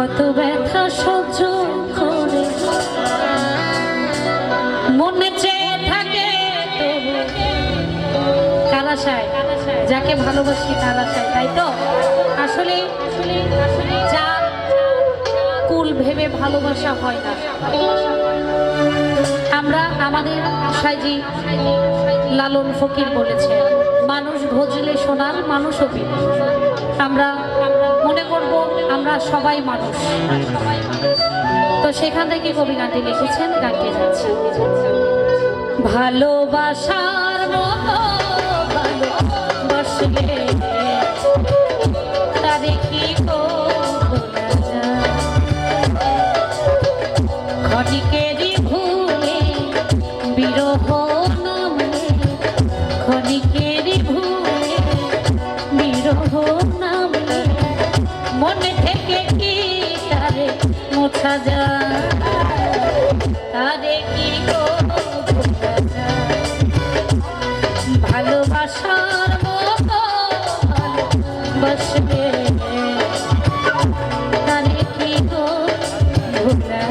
কত ব্যথা সহ্য করে মনে চেয়ে থাকে কালাশায়, যাকে ভালোবাসি কালাশায়, তাই তো? আসলে যা কুল ভেবে ভালোবাসা হয় না। আমরা আমাদের সাইজি লালন ফকির বলেছেন, মানুষ ভজলে সোনার মানুষ হবে। আমরা মনে করব আমরা সবাই মানুষ। তো সেখান থেকে কবি গানটি লিখেছেন, গানটি যাচ্ছে। ভালোবাসার মতো ভালোবাসলে তারে কি ভোলা যায়, ক্ষণিকেরই ভুলে বিরহ নামে, ক্ষণিকেরই ভুলে বিরহ নামে, মনে থেকে কি তারে মোছা যায়, তারে কি ভোলা যায়। ভালোবাসার মতো ভালোবাসলে তারে কি ভোলা যায়।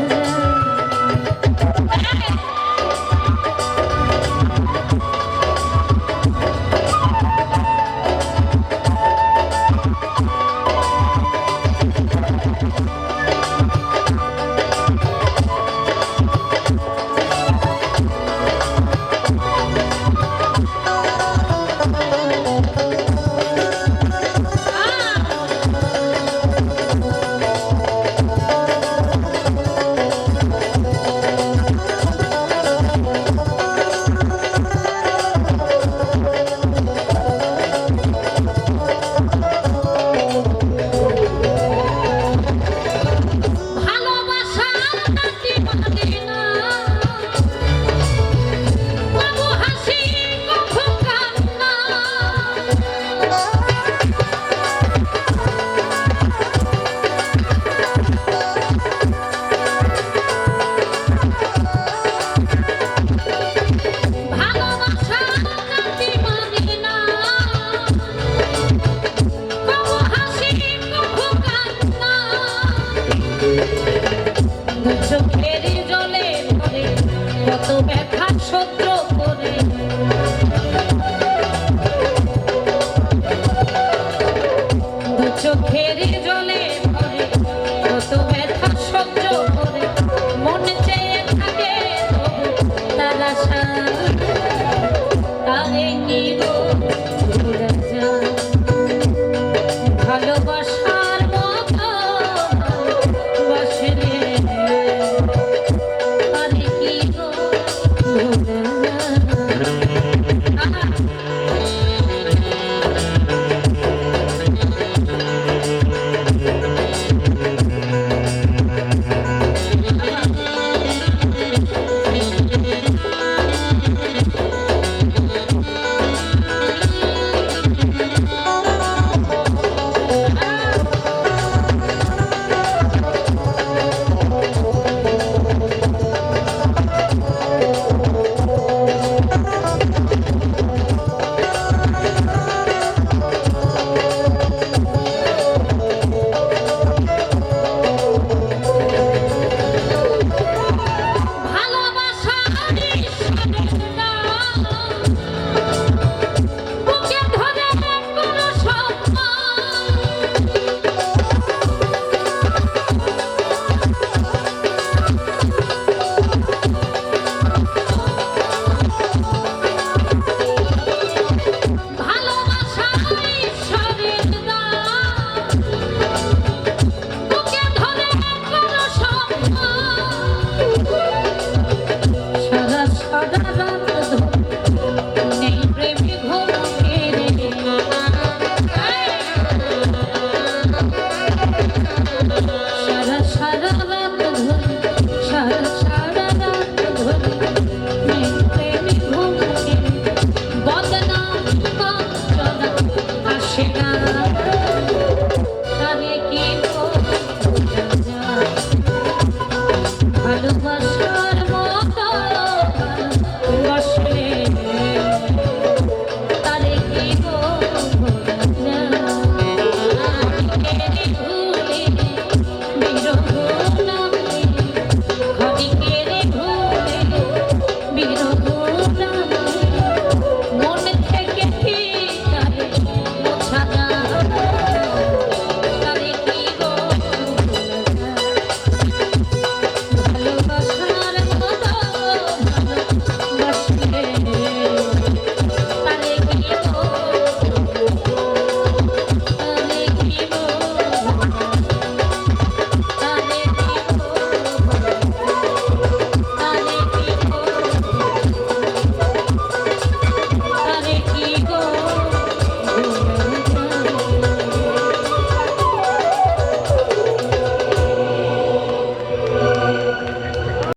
চোখের জলে পড়ে কত ব্যথা সহ্য করে, দু চোখের জলে